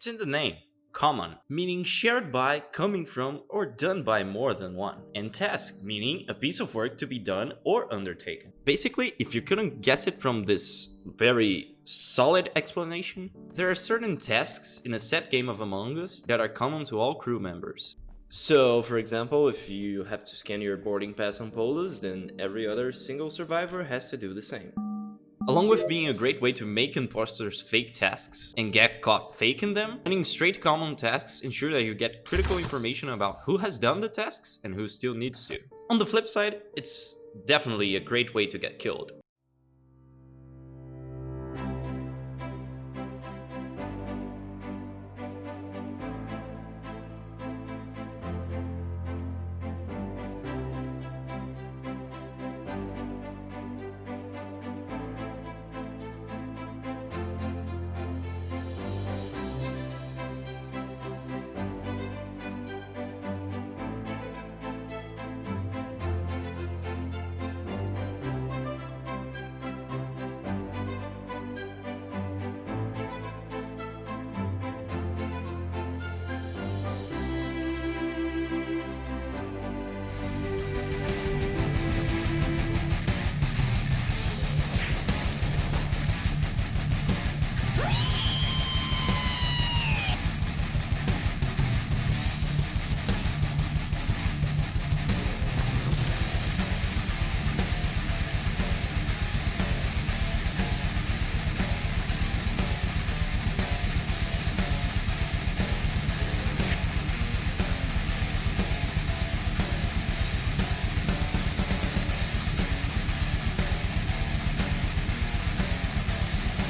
It's in the name. Common, meaning shared by, coming from, or done by more than one. And task, meaning a piece of work to be done or undertaken. Basically, if you couldn't guess it from this very solid explanation, there are certain tasks in a set game of Among Us that are common to all crew members. So, for example, if you have to scan your boarding pass on Polis, then every other single survivor has to do the same. Along with being a great way to make imposters fake tasks and get caught faking them, finding straight common tasks ensure that you get critical information about who has done the tasks and who still needs to. On the flip side, it's definitely a great way to get killed.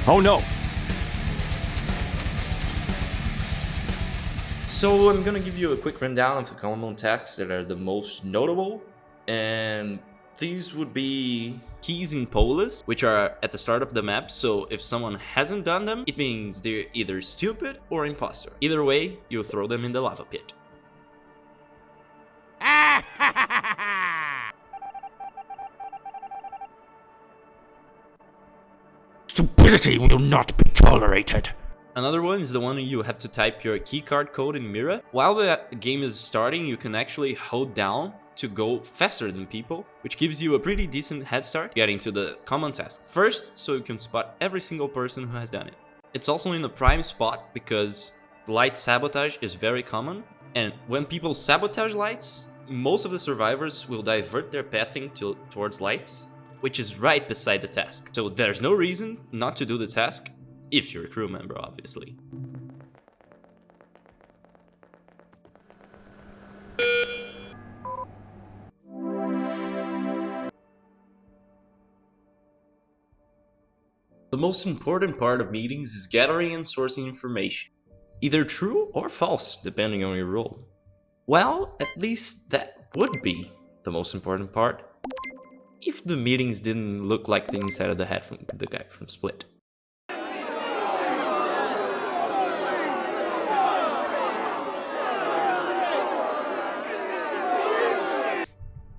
Oh no! So I'm gonna give you a quick rundown of the common tasks that are the most notable, and these would be keys in Polis, which are at the start of the map, so if someone hasn't done them, it means they're either stupid or imposter. Either way, you'll throw them in the lava pit. Stupidity will not be tolerated. Another one is the one you have to type your keycard code in Mira. While the game is starting, you can actually hold down to go faster than people, which gives you a pretty decent head start getting to the common task first, so you can spot every single person who has done it. It's also in the prime spot because light sabotage is very common, and when people sabotage lights, most of the survivors will divert their pathing towards lights, which is right beside the task. So there's no reason not to do the task, if you're a crew member, obviously. The most important part of meetings is gathering and sourcing information, either true or false, depending on your role. Well, at least that would be the most important part, if the meetings didn't look like the inside of the head from the guy from Split.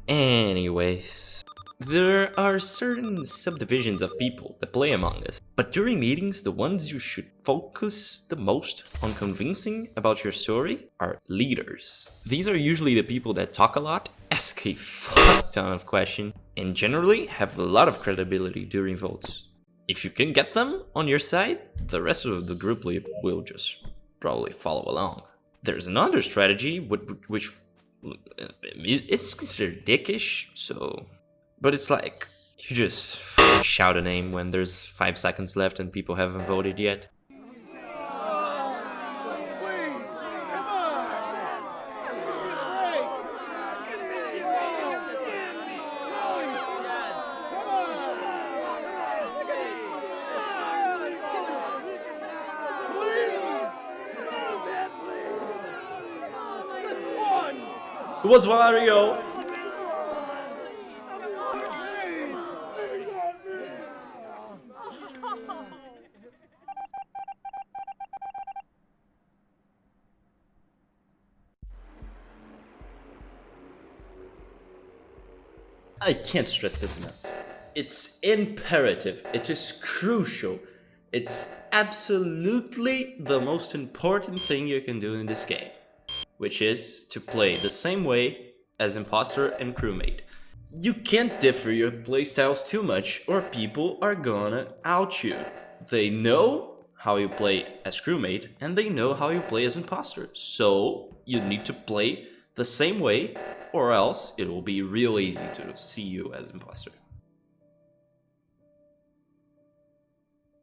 Anyways, there are certain subdivisions of people that play Among Us, but during meetings, the ones you should focus the most on convincing about your story are leaders. These are usually the people that talk a lot, ask a fuck ton of questions, and generally have a lot of credibility during votes. If you can get them on your side, the rest of the group will just probably follow along. There's another strategy which it's considered dickish, but it's like you just shout a name when there's 5 seconds left and people haven't voted yet. It was Wario! I can't stress this enough. It's imperative, it is crucial It's absolutely the most important thing you can do in this game, which is to play the same way as imposter and crewmate. You can't differ your playstyles too much or people are gonna out you. They know how you play as crewmate and they know how you play as imposter. So you need to play the same way or else it will be real easy to see you as imposter.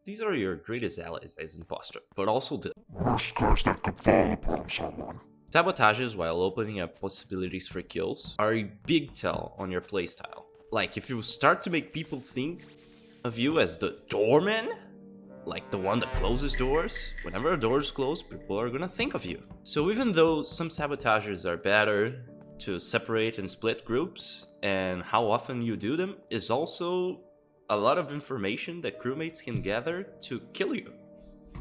These are your greatest allies as imposter, but also the Worst curse that could fall upon someone. sabotages while opening up possibilities for kills are a big tell on your playstyle. Like if you start to make people think of you as the doorman, like the one that closes doors, whenever a door is closed, people are gonna think of you. So even though some sabotages are better to separate and split groups, and how often you do them is also a lot of information that crewmates can gather to kill you.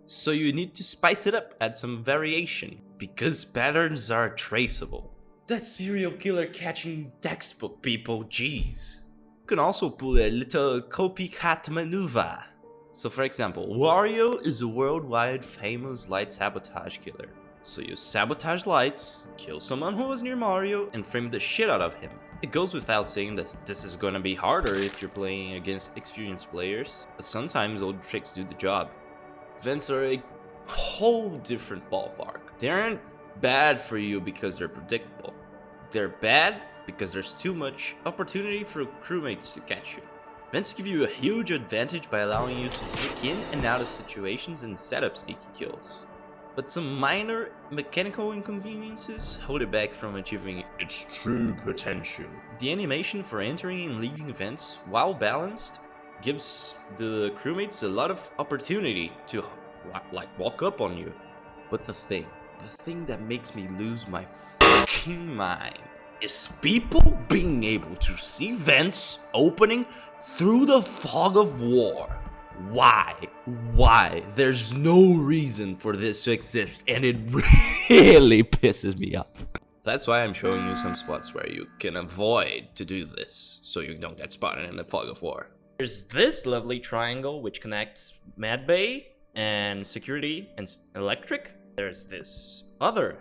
So you need to spice it up, add some variation, because patterns are traceable. That serial killer catching textbook people, jeez. You can also pull a little copycat maneuver. So for example, Wario is a worldwide famous light sabotage killer. So you sabotage lights, kill someone who was near Mario, and frame the shit out of him. It goes without saying that this is gonna be harder if you're playing against experienced players, but sometimes old tricks do the job. Vents are a whole different ballpark. They aren't bad for you because they're predictable. They're bad because there's too much opportunity for crewmates to catch you. Vents give you a huge advantage by allowing you to sneak in and out of situations and set up sneaky kills. But some minor mechanical inconveniences hold it back from achieving its true potential. The animation for entering and leaving vents, while balanced, gives the crewmates a lot of opportunity to walk up on you. But the thing that makes me lose my fucking mind is people being able to see vents opening through the fog of war. Why? There's no reason for this to exist, and it really pisses me off. That's why I'm showing you some spots where you can avoid to do this, so you don't get spotted in the fog of war. There's this lovely triangle which connects Mad Bay and security and electric. There's this other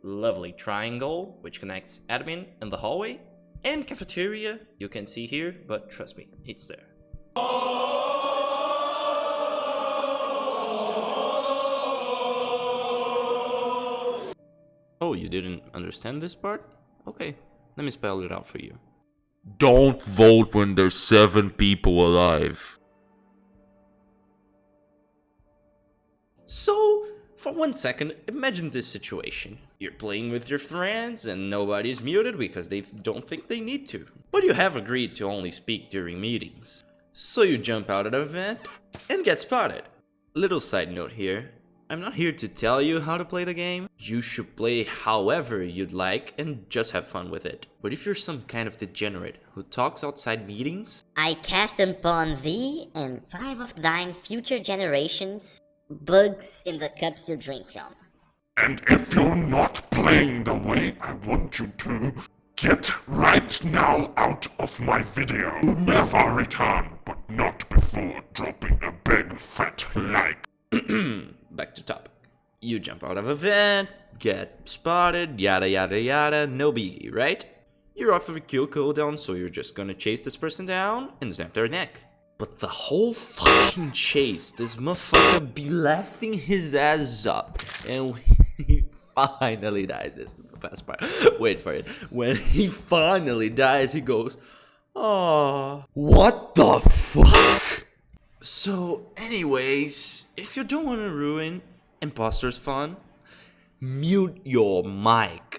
lovely triangle which connects admin and the hallway and cafeteria. You can see here, but trust me, it's there. Oh, you didn't understand this part? Okay, let me spell it out for you. Don't vote when there's 7 people alive. So, for 1 second, imagine this situation. You're playing with your friends and nobody's muted because they don't think they need to. But you have agreed to only speak during meetings. So you jump out of an event and get spotted. Little side note here. I'm not here to tell you how to play the game. You should play however you'd like and just have fun with it. But if you're some kind of degenerate who talks outside meetings, I cast upon thee and 5 of thine future generations bugs in the cups you drink from. And if you're not playing the way I want you to, get right now out of my video. Never return, but not before dropping a big fat like. back to topic. You jump out of a vent, get spotted, yada yada yada, no biggie, right? You're off of a kill cooldown, so you're just gonna chase this person down and snap their neck. But the whole fucking chase, this motherfucker be laughing his ass up, and when he finally dies, this is the best part, wait for it, when he finally dies, he goes, "Aww, what the fuck?" So anyways, if you don't want to ruin imposter's fun, mute your mic.